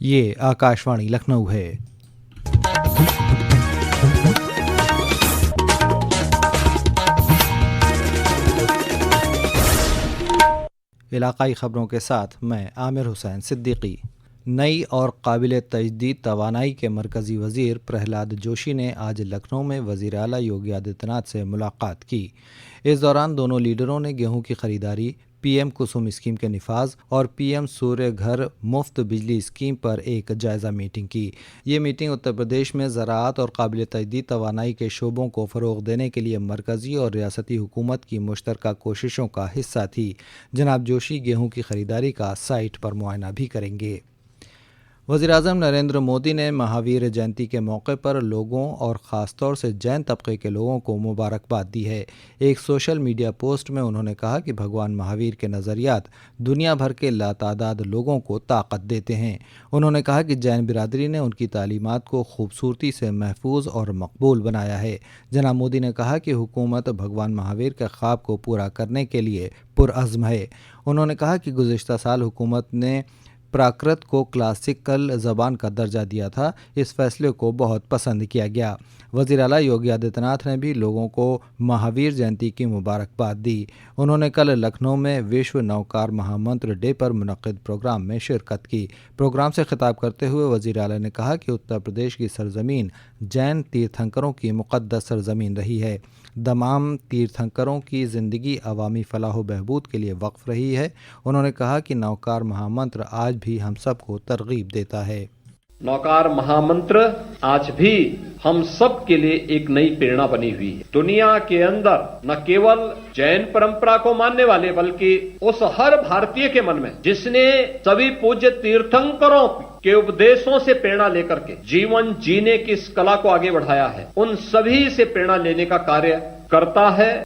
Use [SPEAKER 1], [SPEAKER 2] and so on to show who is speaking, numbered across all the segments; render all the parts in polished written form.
[SPEAKER 1] ये आकाशवाणी लखनऊ है। इलाकाई ख़बरों के साथ मैं आमिर हुसैन सिद्दीकी। नई और काबिल तजदीद तवानाई के मरकज़ी वज़ीर प्रहलाद जोशी ने आज लखनऊ में वज़ीर आला योगी आदित्यनाथ से मुलाकात की। इस दौरान दोनों लीडरों ने गेहूं की ख़रीदारी, पीएम कुसुम स्कीम के निफाज और पीएम सूर्य घर मुफ्त बिजली स्कीम पर एक जायज़ा मीटिंग की। ये मीटिंग उत्तर प्रदेश में ज़राअत और काबिल तजदीद तवानाई के शोबों को फ़रोग़ देने के लिए मरकज़ी और रियासती हुकूमत की मुश्तरका कोशिशों का हिस्सा थी। जनाब जोशी गेहूं की ख़रीदारी का साइट पर मुआयना भी करेंगे। वज़ीर-ए-आज़म नरेंद्र मोदी ने महावीर जयंती के मौके पर लोगों और ख़ास तौर से जैन तबके के लोगों को मुबारकबाद दी है। एक सोशल मीडिया पोस्ट में उन्होंने कहा कि भगवान महावीर के नज़रियात दुनिया भर के लातादाद लोगों को ताकत देते हैं। उन्होंने कहा कि जैन बिरादरी ने उनकी तालीमात को खूबसूरती से महफूज और मकबूल बनाया है। जनाब मोदी ने कहा कि हुकूमत भगवान महावीर के ख्वाब को पूरा करने के लिए पुरअज़्म है। उन्होंने कहा कि गुज़िश्ता साल हुकूमत ने प्राकृत को क्लासिकल ज़बान का दर्जा दिया था। इस फैसले को बहुत पसंद किया गया। वज़ीर आला योगी आदित्यनाथ ने भी लोगों को महावीर जयंती की मुबारकबाद दी। उन्होंने कल लखनऊ में विश्व नौकार महामंत्र डे पर मुनक़्क़िद प्रोग्राम में शिरकत की। प्रोग्राम से खिताब करते हुए वज़ीर आला ने कहा कि उत्तर प्रदेश की सरज़मीन जैन तीर्थंकरों की मुक़द्दस सरज़मीन रही है। तमाम तीर्थंकरों की ज़िंदगी अवामी फ़लाह व बहबूद के लिए वक्फ़ रही है। उन्होंने कहा कि नौकार महामंत्र आज भी हम सबको तरग़ीब देता है।
[SPEAKER 2] नौकार महामंत्र आज भी हम सब के लिए एक नई प्रेरणा बनी हुई है। दुनिया के अंदर न केवल जैन परंपरा को मानने वाले बल्कि उस हर भारतीय के मन में जिसने सभी पूज्य तीर्थंकरों के उपदेशों से प्रेरणा लेकर के जीवन जीने की इस कला को आगे बढ़ाया है, उन सभी से प्रेरणा लेने का कार्य करता है।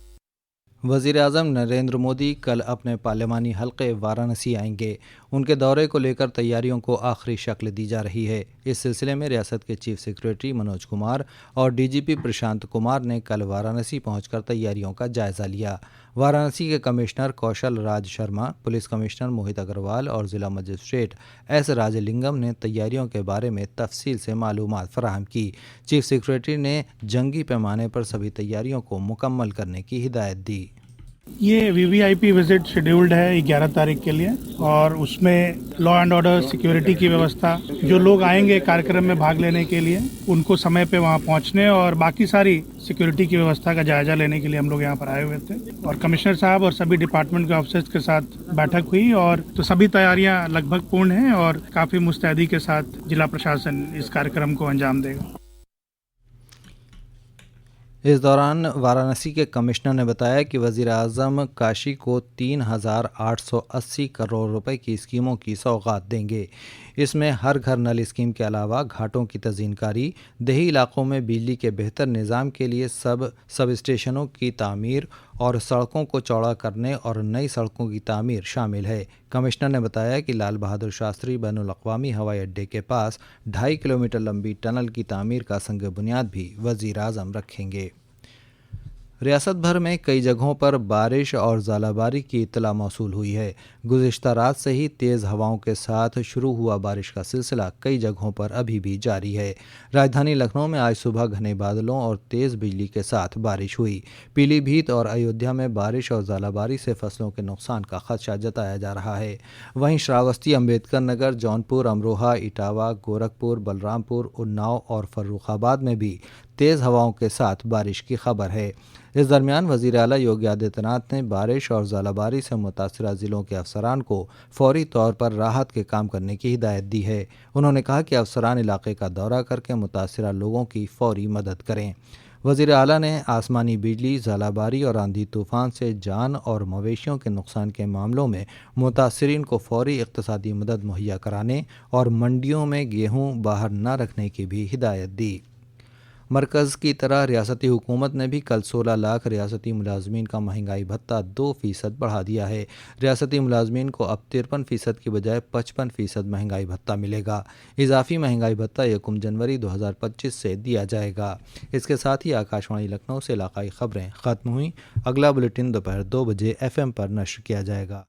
[SPEAKER 1] वज़ीर-ए-आज़म नरेंद्र मोदी कल अपने पार्लिमानी हल्के वाराणसी आएंगे। उनके दौरे को लेकर तैयारियों को आखिरी शक्ल दी जा रही है। इस सिलसिले में रियासत के चीफ सेक्रेटरी मनोज कुमार और डीजीपी प्रशांत कुमार ने कल वाराणसी पहुंचकर तैयारियों का जायज़ा लिया। वाराणसी के commissioner Kaushal Raj Sharma, police commissioner Mohit Agarwal और ज़िला मजिस्ट्रेट एस राजलिंगम ने तैयारियों के बारे में तफसील से मालूमात फराहम की। चीफ सेक्रेटरी ने जंगी पैमाने पर सभी तैयारियों को मुकम्मल करने की हिदायत दी।
[SPEAKER 3] ये वीवीआईपी विजिट शेड्यूल्ड है 11 तारीख के लिए और उसमें लॉ एंड ऑर्डर सिक्योरिटी की व्यवस्था, जो लोग आएंगे कार्यक्रम में भाग लेने के लिए उनको समय पे वहाँ पहुँचने और बाकी सारी सिक्योरिटी की व्यवस्था का जायजा लेने के लिए हम लोग यहाँ पर आए हुए थे। और कमिश्नर साहब और सभी डिपार्टमेंट के ऑफिसर्स के साथ बैठक हुई और तो सभी तैयारियाँ लगभग पूर्ण हैं और काफ़ी मुस्तैदी के साथ जिला प्रशासन इस कार्यक्रम को अंजाम देगा।
[SPEAKER 1] इस दौरान वाराणसी के कमिश्नर ने बताया कि वज़ीर-ए-आज़म काशी को 3,880 करोड़ रुपए की स्कीमों की सौगात देंगे। इसमें हर घर नल स्कीम के अलावा घाटों की तज़ीनकारी, देही इलाकों में बिजली के बेहतर निज़ाम के लिए सब स्टेशनों की तामीर और सड़कों को चौड़ा करने और नई सड़कों की तामीर शामिल है। कमिश्नर ने बताया कि लाल बहादुर शास्त्री बैनुल अक़वामी हवाई अड्डे के पास 2.5 किलोमीटर लंबी टनल की तामीर का संग बुनियाद भी वज़ीर-ए-आज़म रखेंगे। रियासत भर में कई जगहों पर बारिश और ज़ालाबारी की इत्तला मौसूल हुई है। गुज़िश्ता रात से ही तेज़ हवाओं के साथ शुरू हुआ बारिश का सिलसिला कई जगहों पर अभी भी जारी है। राजधानी लखनऊ में आज सुबह घने बादलों और तेज़ बिजली के साथ बारिश हुई। पीलीभीत और अयोध्या में बारिश और ज़ालाबारी से फसलों के नुकसान का खदशा जताया जा रहा है। वहीं श्रावस्ती, अम्बेडकर नगर, जौनपुर, अमरोहा, इटावा, गोरखपुर, बलरामपुर, उन्नाव और फर्रुखाबाद में भी तेज़ हवाओं के साथ बारिश की खबर है। इस दरमियान वज़ीर आला योगी आदित्यनाथ ने बारिश और ज़ालाबारी से मुतासिरा ज़िलों के अफसरान को फौरी तौर पर राहत के काम करने की हिदायत दी है। उन्होंने कहा कि अफसरान इलाके का दौरा करके मुतासिरा लोगों की फौरी मदद करें। वज़ीर आला ने आसमानी बिजली, ज़ालाबारी और आंधी तूफ़ान से जान और मवेशियों के नुकसान के मामलों में मुतासिरीन को फौरी इक़्तिसादी मदद मुहैया कराने और मंडियों में गेहूँ बाहर न रखने की भी हिदायत दी। मरकज़ की तरह रियासती हुकूमत ने भी कल 16 लाख रियासती मुलाजमीन का महंगाई भत्ता 2% बढ़ा दिया है। रियासती मुलाजमीन को अब 53% की बजाय 55% महंगाई भत्ता मिलेगा। इजाफी महंगाई भत्ता 1 जनवरी 2025 से दिया जाएगा। इसके साथ ही आकाशवाणी लखनऊ से इलाकाई ख़बरें ख़त्म हुई। अगला बुलेटिन दोपहर 2 बजे FM पर नश्र किया जाएगा।